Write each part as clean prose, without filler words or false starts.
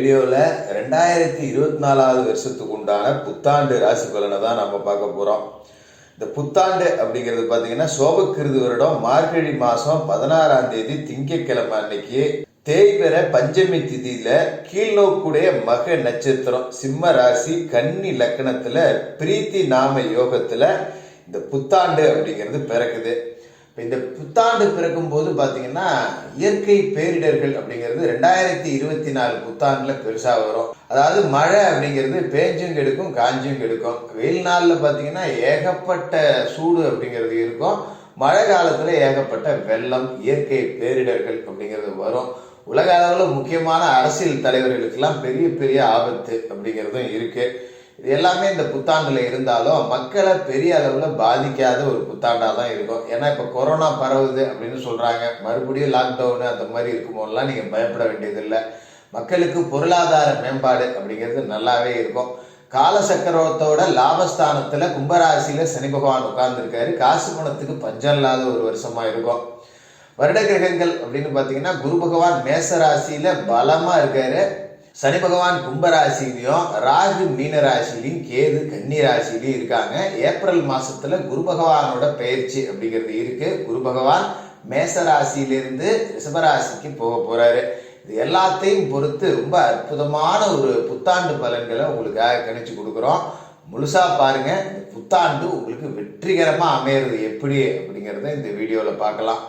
வீடியோவில் 2024 வருஷத்துக்கு உண்டான புத்தாண்டு ராசி பலனை தான் நம்ம பார்க்க போகிறோம். இந்த புத்தாண்டு அப்படிங்கிறது பார்த்தீங்கன்னா சோபக்கிருது வருடம் மார்கழி மாதம் 16ஆம் தேதி திங்கட்கிழமை அன்னைக்கு தேய்பிற பஞ்சமி திதியில கீழ்நோக்குடைய மக நட்சத்திரம் சிம்ம ராசி கன்னி லக்கணத்துல பிரீத்தி நாம யோகத்துல இந்த புத்தாண்டு அப்படிங்கிறது பிறக்குது. இந்த புத்தாண்டு பிறக்கும் போது பார்த்தீங்கன்னா இயற்கை பேரிடர்கள் அப்படிங்கிறது 2024 புத்தாண்டுல பெருசாக வரும். அதாவது மழை அப்படிங்கிறது பேஞ்சும் கெடுக்கும் காஞ்சும் கெடுக்கும். வெயில் நாளில் பார்த்தீங்கன்னா ஏகப்பட்ட சூடு அப்படிங்கிறது இருக்கும். மழை காலத்தில் ஏகப்பட்ட வெள்ளம் இயற்கை பேரிடர்கள் அப்படிங்கிறது வரும். உலக அளவில் முக்கியமான அரசியல் தலைவர்களுக்கெல்லாம் பெரிய பெரிய ஆபத்து அப்படிங்கிறதும் இருக்கு. இது எல்லாமே இந்த புத்தாண்டுல இருந்தாலும் மக்களை பெரிய அளவில் பாதிக்காத ஒரு புத்தாண்டாக தான் இருக்கும். ஏன்னா இப்போ கொரோனா பரவுது அப்படின்னு சொல்றாங்க. மறுபடியும் லாக்டவுனு அந்த மாதிரி இருக்கும்போதெல்லாம் நீங்கள் பயப்பட வேண்டியதில்லை. மக்களுக்கு பொருளாதார மேம்பாடு அப்படிங்கிறது நல்லாவே இருக்கும். காலசக்கரத்தோட லாபஸ்தானத்தில் கும்பராசியில் சனி பகவான் உட்கார்ந்துருக்காரு. காசு பணத்துக்கு பஞ்சம் இல்லாத ஒரு வருஷமா இருக்கும். வருட கிரகங்கள் அப்படின்னு பார்த்தீங்கன்னா குரு பகவான் மேச ராசியில பலமா இருக்காரு. சனி பகவான் கும்பராசிலையும் ராகு மீன ராசிலையும் கேது கன்னி ராசிலையும் இருக்காங்க. ஏப்ரல் மாசத்துல குரு பகவானோட பயிற்சி அப்படிங்கிறது இருக்கு. குரு பகவான் மேச ராசியிலிருந்து ரிஷபராசிக்கு போக போறாரு. இது எல்லாத்தையும் பொறுத்து ரொம்ப அற்புதமான ஒரு புத்தாண்டு பலன்களை உங்களுக்காக கணிச்சு கொடுக்குறோம். முழுசா பாருங்க. இந்த புத்தாண்டு உங்களுக்கு வெற்றிகரமா அமையிறது எப்படி அப்படிங்கிறத இந்த வீடியோல பார்க்கலாம்.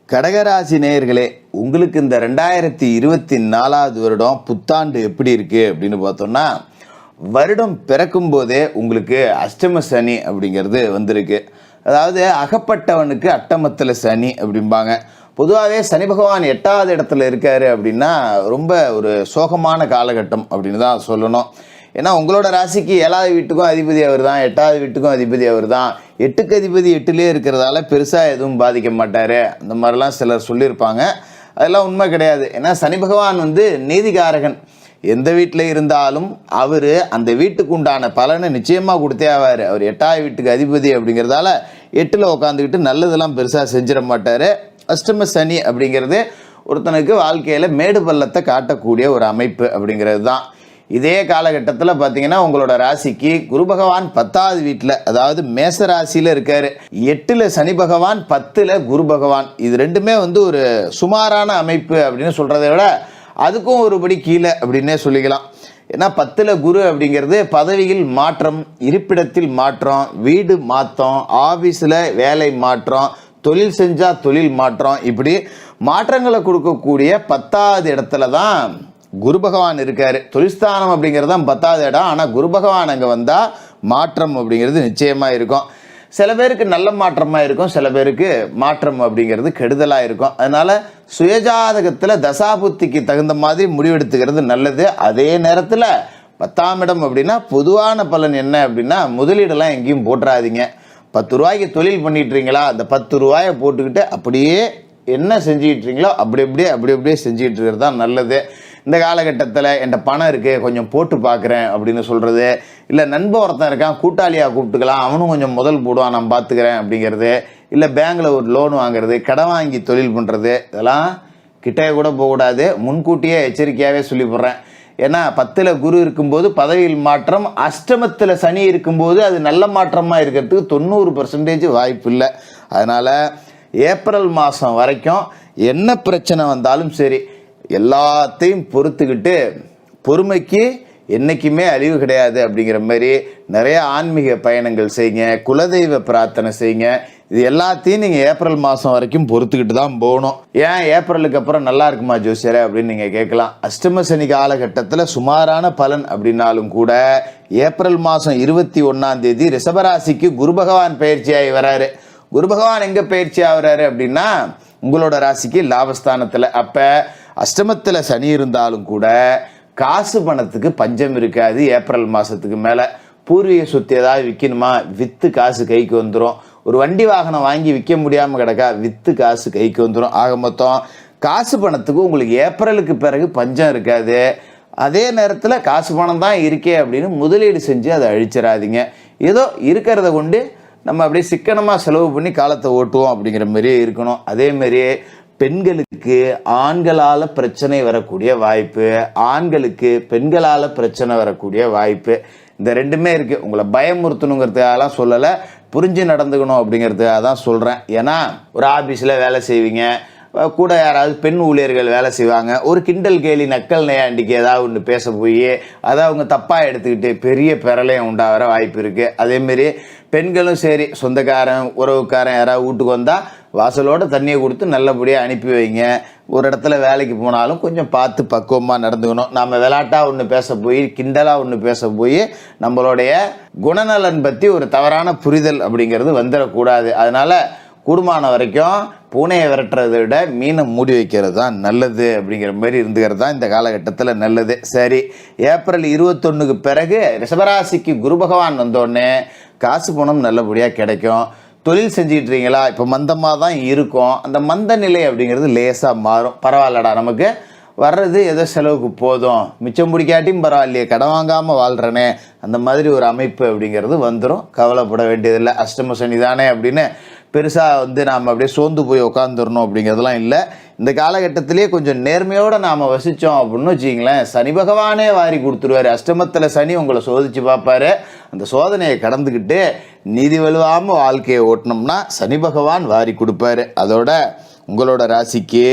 கடகராசி நேயர்களே, உங்களுக்கு இந்த 2024 வருடம் புத்தாண்டு எப்படி இருக்கு அப்படின்னு பார்த்தோம்னா, வருடம் பிறக்கும் போதே உங்களுக்கு அஷ்டம சனி அப்படிங்கிறது வந்திருக்கு. அதாவது அகப்பட்டவனுக்கு அட்டமத்தில் சனி அப்படிம்பாங்க. பொதுவாகவே சனி பகவான் 8வது இடத்துல இருக்காரு அப்படின்னா ரொம்ப ஒரு சோகமான காலகட்டம் அப்படின்னு தான் சொல்லணும். ஏன்னா உங்களோட ராசிக்கு 7வது வீட்டுக்கும் அதிபதி அவர் தான், 8வது வீட்டுக்கும் அதிபதி அவர் தான். 8க்கு அதிபதி 8லே இருக்கிறதால பெருசாக எதுவும் பாதிக்க மாட்டார் அந்த மாதிரிலாம் சிலர் சொல்லியிருப்பாங்க. அதெல்லாம் உண்மை கிடையாது. ஏன்னா சனி பகவான் நீதிகாரகன். எந்த வீட்டில் இருந்தாலும் அவர் அந்த வீட்டுக்கு உண்டான பலனை நிச்சயமாக கொடுத்தே ஆவார். அவர் 8வது வீட்டுக்கு அதிபதி அப்படிங்கிறதால 8ல் உட்காந்துக்கிட்டு நல்லதெல்லாம் பெருசாக செஞ்சிட மாட்டார். அஷ்டம சனி அப்படிங்கிறது ஒருத்தனுக்கு வாழ்க்கையில் மேடு பள்ளத்தை காட்டக்கூடிய ஒரு அமைப்பு அப்படிங்கிறது தான். இதே காலகட்டத்தில் பார்த்தீங்கன்னா உங்களோட ராசிக்கு குரு பகவான் 10வது வீட்டில், அதாவது மேச ராசியில் இருக்காரு. 8ல் சனி பகவான், 10ல் குரு பகவான். இது ரெண்டுமே ஒரு சுமாரான அமைப்பு அப்படின்னு சொல்கிறத விட அதுக்கும் ஒருபடி கீழே அப்படின்னே சொல்லிக்கலாம். ஏன்னா 10ல் குரு அப்படிங்கிறது பதவியில் மாற்றம், இருப்பிடத்தில் மாற்றம், வீடு மாற்றம், ஆஃபீஸில் வேலை மாற்றம், தொழில் செஞ்சால் தொழில் மாற்றம், இப்படி மாற்றங்களை கொடுக்கக்கூடிய 10வது இடத்துல தான் குரு பகவான் இருக்காரு. தொழில்ஸ்தானம் அப்படிங்கிறது தான் 10வது இடம். ஆனால் குரு பகவான் அங்கே வந்தால் மாற்றம் அப்படிங்கிறது நிச்சயமாக இருக்கும். சில பேருக்கு நல்ல மாற்றமாக இருக்கும், சில பேருக்கு மாற்றம் அப்படிங்கிறது கெடுதலாக இருக்கும். அதனால் சுயஜாதகத்தில் தசாபுத்திக்கு தகுந்த மாதிரி முடிவெடுத்துக்கிறது நல்லது. அதே நேரத்தில் 10ஆம் இடம் அப்படின்னா பொதுவான பலன் என்ன அப்படின்னா, முதலீடெல்லாம் எங்கேயும் போட்டுறாதீங்க. 10 ரூபாய்க்கு தொழில் பண்ணிட்டுறீங்களா, அந்த 10 ரூபாயை போட்டுக்கிட்டு அப்படியே என்ன செஞ்சுக்கிட்டுறீங்களோ அப்படி அப்படியே செஞ்சுக்கிட்டு இருக்கிறது தான் நல்லது. இந்த காலகட்டத்தில் என்கிட்ட பணம் இருக்குது கொஞ்சம் போட்டு பார்க்குறேன் அப்படின்னு சொல்கிறது, இல்லை நண்பன் ஒருத்தன் இருக்கான் கூட்டாளியாக கூப்பிட்டுக்கலாம் அவனும் கொஞ்சம் முதல் போடுவான் நான் பார்த்துக்கிறேன் அப்படிங்கிறது, இல்லை பேங்கில் ஒரு லோன் வாங்குறது, கடன் வாங்கி தொழில் பண்ணுறது, இதெல்லாம் கிட்டே கூட போகக்கூடாது. முன்கூட்டியே எச்சரிக்கையாகவே சொல்லி போடுறேன். ஏன்னா 10ல் குரு இருக்கும்போது பதவியில் மாற்றம், அஷ்டமத்தில் சனி இருக்கும்போது அது நல்ல மாற்றமாக இருக்கிறதுக்கு 90% வாய்ப்பு இல்லை. அதனால் ஏப்ரல் மாதம் வரைக்கும் என்ன பிரச்சனை வந்தாலும் சரி எல்லாத்தையும் பொறுத்துக்கிட்டு பொறுமைக்கு என்றைக்குமே அழிவு கிடையாது அப்படிங்கிற மாதிரி நிறைய ஆன்மீக பயணங்கள் செய்யுங்க, குலதெய்வ பிரார்த்தனை செய்யுங்க. இது எல்லாத்தையும் நீங்கள் ஏப்ரல் மாதம் வரைக்கும் பொறுத்துக்கிட்டு தான் போகணும். ஏன் ஏப்ரலுக்கு அப்புறம் நல்லா இருக்குமா ஜோசியரே அப்படின்னு நீங்கள் கேட்கலாம். அஷ்டம சனி காலகட்டத்தில் சுமாரான பலன் அப்படின்னாலும் கூட ஏப்ரல் மாதம் 21ஆம் தேதி ரிஷபராசிக்கு குரு பகவான் பயிற்சியாகி வராரு. குரு பகவான் எங்கே பயிற்சி ஆகிறாரு அப்படின்னா உங்களோட ராசிக்கு லாபஸ்தானத்தில். அப்போ அஷ்டமத்தில் சனி இருந்தாலும் கூட காசு பணத்துக்கு பஞ்சம் இருக்காது. ஏப்ரல் மாதத்துக்கு மேலே பூர்வீக சொத்து ஏதாவது விற்கணுமா, விற்று காசு கைக்கு வந்துடும். ஒரு வண்டி வாகனம் வாங்கி விற்க முடியாமல் கிடக்கா, விற்று காசு கைக்கு வந்துடும். ஆக மொத்தம் காசு பணத்துக்கு உங்களுக்கு ஏப்ரலுக்கு பிறகு பஞ்சம் இருக்காது. அதே நேரத்தில் காசு பணம் தான் இருக்கே அப்படின்னு முதலீடு செஞ்சு அதை அழிச்சிடாதீங்க. ஏதோ இருக்கிறத கொண்டு நம்ம அப்படியே சிக்கனமாக செலவு பண்ணி காலத்தை ஓட்டுவோம் அப்படிங்கிற மாதிரியே இருக்கணும். அதேமாரி பெண்களுக்கு ஆண்களால் பிரச்சனை வரக்கூடிய வாய்ப்பு, ஆண்களுக்கு பெண்களால் பிரச்சனை வரக்கூடிய வாய்ப்பு, இந்த ரெண்டுமே இருக்குது. உங்களை பயமுறுத்தணுங்கிறதுக்காகலாம் சொல்லலை, புரிஞ்சு நடந்துக்கணும் அப்படிங்கிறதுக்காக தான் சொல்கிறேன். ஏன்னா ஒரு ஆஃபீஸில் வேலை செய்வீங்க, கூட யாராவது பெண் ஊழியர்கள் வேலை செய்வாங்க, ஒரு கிண்டல் கேலி நக்கல் நையாண்டிக்கு ஏதாவது ஒன்று பேச போய் அதை அவங்க தப்பாக எடுத்துக்கிட்டு பெரிய பெரலையும் உண்டாகிற வாய்ப்பு இருக்குது. அதேமாரி பெண்களும் சரி, சொந்தக்காரன் உறவுக்காரன் யாராவது வீட்டுக்கு வந்தால் வாசலோட தண்ணியை கொடுத்து நல்லபடியாக அனுப்பி வைங்க. ஒரு இடத்துல வேலைக்கு போனாலும் கொஞ்சம் பார்த்து பக்குவமாக நடந்துக்கணும். நம்ம விளையாட்டாக ஒன்று பேச போய் கிண்டலாக ஒன்று பேச போய் நம்மளுடைய குணநலன் பற்றி ஒரு தவறான புரிதல் அப்படிங்கிறது வந்துடக்கூடாது. அதனால் கூடுமான வரைக்கும் பூனையை விரட்டுறதை விட மீனை மூடி வைக்கிறது தான் நல்லது அப்படிங்கிற மாதிரி இருந்துக்கிறது தான் இந்த காலகட்டத்தில் நல்லது. சரி, ஏப்ரல் 21க்கு பிறகு ரிஷபராசிக்கு குரு பகவான் வந்தோடனே காசு பணம் நல்லபடியாக கிடைக்கும். தொழில் செஞ்சுக்கிட்டு இருக்கீங்களா, இப்போ மந்தமாக தான் இருக்கும், அந்த மந்த நிலை அப்படிங்கிறது லேசாக மாறும். பரவாயில்லடா, நமக்கு வர்றது ஏதோ செலவுக்கு போதும், மிச்சம் பிடிக்காட்டியும் பரவாயில்லையே, கடன் வாங்காமல் வாழ்கிறனே, அந்த மாதிரி ஒரு அமைப்பு அப்படிங்கிறது வந்துடும். கவலைப்பட வேண்டியதில்லை. அஷ்டம சனி தானே அப்படின்னு பெருசாக நாம் அப்படியே சோர்ந்து போய் உட்காந்துடணும் அப்படிங்கிறதுலாம் இல்லை. இந்த காலகட்டத்திலே கொஞ்சம் நேர்மையோடு நாம் வசித்தோம் அப்படின்னு வச்சிங்களேன், சனி பகவானே வாரி கொடுத்துருவார். அஷ்டமத்தில் சனி உங்களை சோதித்து பார்ப்பாரு. அந்த சோதனையை கடந்துக்கிட்டு நீதி வலுவாமல் வாழ்க்கையை ஓட்டினோம்னா சனி பகவான் வாரி கொடுப்பாரு. அதோட உங்களோட ராசிக்கு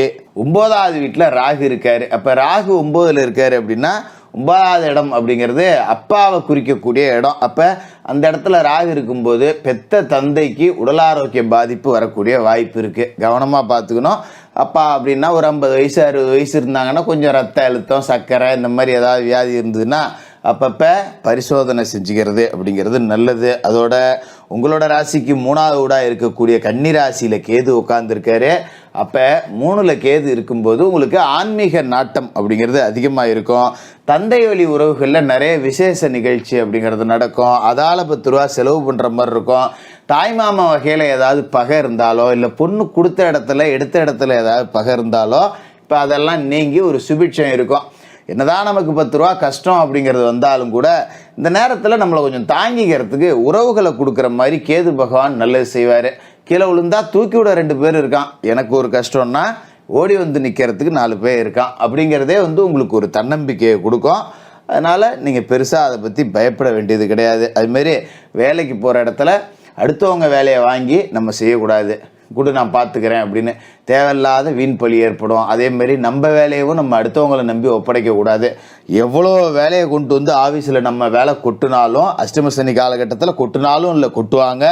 9வது வீட்டில் ராகு இருக்கார். அப்போ ராகு 9ல் இருக்கார் அப்படின்னா 9வது இடம் அப்படிங்கிறது அப்பாவை குறிக்கக்கூடிய இடம். அப்போ அந்த இடத்துல ராகு இருக்கும்போது பெத்த தந்தைக்கு உடல் ஆரோக்கிய பாதிப்பு வரக்கூடிய வாய்ப்பு இருக்குது. கவனமாக பார்த்துக்கணும். அப்பா அப்படின்னா ஒரு 50 வயசு 60 வயசு இருந்தாங்கன்னா கொஞ்சம் ரத்த அழுத்தம், சர்க்கரை, இந்த மாதிரி ஏதாவது வியாதி இருந்ததுன்னா அப்பப்போ பரிசோதனை செஞ்சுக்கிறது அப்படிங்கிறது நல்லது. அதோட உங்களோட ராசிக்கு 3வது வீடாக இருக்கக்கூடிய கன்னி ராசியில் கேது உட்காந்துருக்காரு. அப்போ 3ல் கேது இருக்கும்போது உங்களுக்கு ஆன்மீக நாட்டம் அப்படிங்கிறது அதிகமாக இருக்கும். தந்தை வழி உறவுகளில் நிறைய விசேஷ நிகழ்ச்சி அப்படிங்கிறது நடக்கும். அதால் 10 ரூபா செலவு பண்ணுற மாதிரி இருக்கும். தாய்மாமா வகையில் ஏதாவது பகை இருந்தாலோ, இல்லை பொண்ணு கொடுத்த இடத்துல எடுத்த இடத்துல ஏதாவது பகை இருந்தாலோ இப்போ அதெல்லாம் நீங்கி ஒரு சுபிட்சம் இருக்கும். என்னதான் நமக்கு 10 ரூபா கஷ்டம் அப்படிங்கிறது வந்தாலும் கூட இந்த நேரத்தில் நம்மளை கொஞ்சம் தாங்கிக்கிறதுக்கு உறவுகளை கொடுக்குற மாதிரி கேது பகவான் நல்லது செய்வார். கீழே விழுந்தா தூக்கி விட 2 பேர் இருக்கான், எனக்கு ஒரு கஷ்டம்னா ஓடி வந்து நிற்கிறதுக்கு 4 பேர் இருக்கான் அப்படிங்கிறதே உங்களுக்கு ஒரு தன்னம்பிக்கையை கொடுக்கும். அதனால் நீங்கள் பெருசாக அதை பற்றி பயப்பட வேண்டியது கிடையாது. அதுமாரி வேலைக்கு போகிற இடத்துல அடுத்தவங்க வேலையை வாங்கி நம்ம செய்யக்கூடாது. கூட நான் பார்த்துக்கிறேன் அப்படின்னு தேவையில்லாத வீண் பழி ஏற்படும். அதேமாரி நம்ம வேலையவும் நம்ம அடுத்தவங்களை நம்பி ஒப்படைக்கக்கூடாது. எவ்வளோ வேலையை கொண்டு வந்து ஆஃபீஸில் நம்ம வேலை கொட்டினாலும், அஷ்டம சனி காலகட்டத்தில் கொட்டினாலும் இல்லை கொட்டுவாங்க,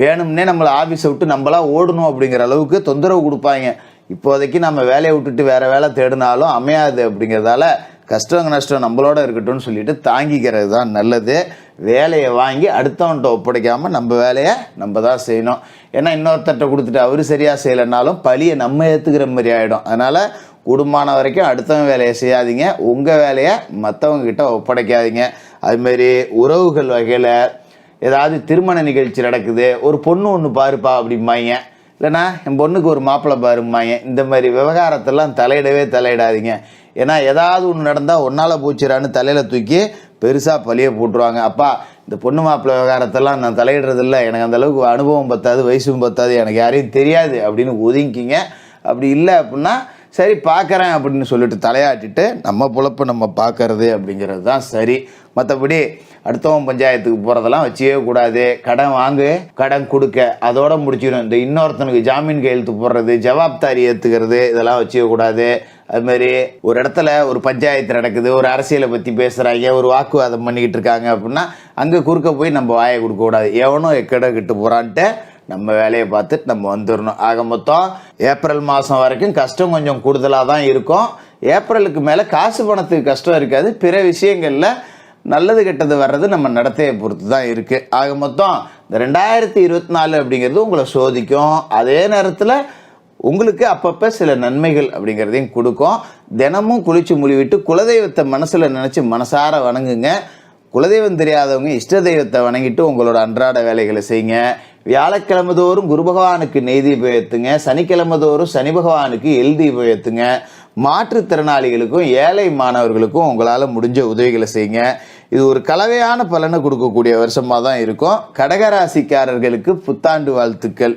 வேணும்னே நம்மளை ஆஃபீஸை விட்டு நம்மளாம் ஓடணும் அப்படிங்கிற அளவுக்கு தொந்தரவு கொடுப்பாங்க. இப்போதைக்கு நம்ம வேலையை விட்டுட்டு வேறு வேலை தேடினாலும் அமையாது. அப்படிங்கிறதால கஷ்டம் நஷ்டம் நம்மளோட இருக்கட்டும்னு சொல்லிட்டு தாங்கிக்கிறது தான் நல்லது. வேலையை வாங்கி அடுத்தவன்கிட்ட ஒப்படைக்காமல் நம்ம வேலையை நம்ம தான் செய்யணும். ஏன்னா இன்னொருத்தட்ட கொடுத்துட்டு அவர் சரியாக செய்யலைனாலும் பழியை நம்ம ஏற்றுக்கிற மாதிரி ஆகிடும். அதனால் கூடுமான வரைக்கும் அடுத்தவங்க வேலையை செய்யாதீங்க, உங்கள் வேலையை மற்றவங்கக்கிட்ட ஒப்படைக்காதீங்க. அதுமாரி உறவுகள் வகையில் ஏதாவது திருமண நிகழ்ச்சி நடக்குது, ஒரு பொண்ணு ஒன்று பாருப்பா அப்படிம்பாங்க, இல்லைனா என் பொண்ணுக்கு ஒரு மாப்பிள்ளை பாரும்பாங்க. இந்த மாதிரி விவகாரத்தெல்லாம் தலையிடாதீங்க. ஏன்னா ஏதாவது ஒன்று நடந்தால் ஒன்றால் போச்சுறான்னு தலையில் தூக்கி பெருசாக பழிய போட்டுருவாங்க. அப்பா இந்த பொண்ணு மாப்பிள்ளை விவகாரத்தெல்லாம் நான் தலையிடுறதில்ல, எனக்கு அந்தளவுக்கு அனுபவம் பத்தாது, வயசும் பத்தாது, எனக்கு யாரையும் தெரியாது அப்படின்னு ஒதுங்கிக்கிங்க. அப்படி இல்லை அப்படின்னா சரி பார்க்குறேன் அப்படின்னு சொல்லிட்டு தலையாட்டிட்டு நம்ம பொழப்பை நம்ம பார்க்கறது அப்படிங்கிறது தான் சரி. மற்றபடி அடுத்தவன் பஞ்சாயத்துக்கு போகிறதெல்லாம் வச்சுக்கவே கூடாது. கடன் வாங்கு, கடன் கொடுக்க, அதோட முடிச்சிடும். இந்த இன்னொருத்தனுக்கு ஜாமீன் கையெழுத்து போடுறது, ஜவாப்தாரி ஏற்றுக்கிறது, இதெல்லாம் வச்சுக்க கூடாது. அதுமாரி ஒரு இடத்துல ஒரு பஞ்சாயத்து நடக்குது, ஒரு அரசியலை பற்றி பேசுகிறாங்க, ஒரு வாக்குவாதம் பண்ணிக்கிட்டு இருக்காங்க அப்படின்னா அங்கே குறுக்க போய் நம்ம வாயை கொடுக்கக்கூடாது. எவனோ எக்கடை கிட்டு போகிறான்ட்டு நம்ம வேலையை பார்த்துட்டு நம்ம வந்துடணும். ஆக மொத்தம் ஏப்ரல் மாதம் வரைக்கும் கஷ்டம் கொஞ்சம் கூடுதலாக தான் இருக்கும். ஏப்ரலுக்கு மேலே காசு பணத்துக்கு கஷ்டம் இருக்காது. பிற விஷயங்களில் நல்லது கெட்டது வர்றது நம்ம நடத்தையை பொறுத்து தான் இருக்குது. ஆக மொத்தம் இந்த 2024 அப்படிங்கிறது உங்களை சோதிக்கும். அதே நேரத்தில் உங்களுக்கு அப்பப்போ சில நன்மைகள் அப்படிங்கிறதையும் கொடுக்கும். தினமும் குளிச்சு முழுவிட்டு குலதெய்வத்தை மனசில் நினச்சி மனசார வணங்குங்க. குலதெய்வம் தெரியாதவங்க இஷ்ட தெய்வத்தை வணங்கிட்டு உங்களோட அன்றாட வேலைகளை செய்யுங்க. வியாழக்கிழமை தோறும் குரு பகவானுக்கு நெய் தீபம் ஏற்றுங்க. சனிக்கிழமை தோறும் சனி பகவானுக்கு எல் தீபம் ஏற்றுங்க. மாற்றுத்திறனாளிகளுக்கும் ஏழை மாணவர்களுக்கும் உங்களால் முடிஞ்ச உதவிகளை செய்யுங்க. இது ஒரு கலவையான பலனை கொடுக்கக்கூடிய வருஷமாக தான் இருக்கும். கடகராசிக்காரர்களுக்கு புத்தாண்டு வாழ்த்துக்கள்.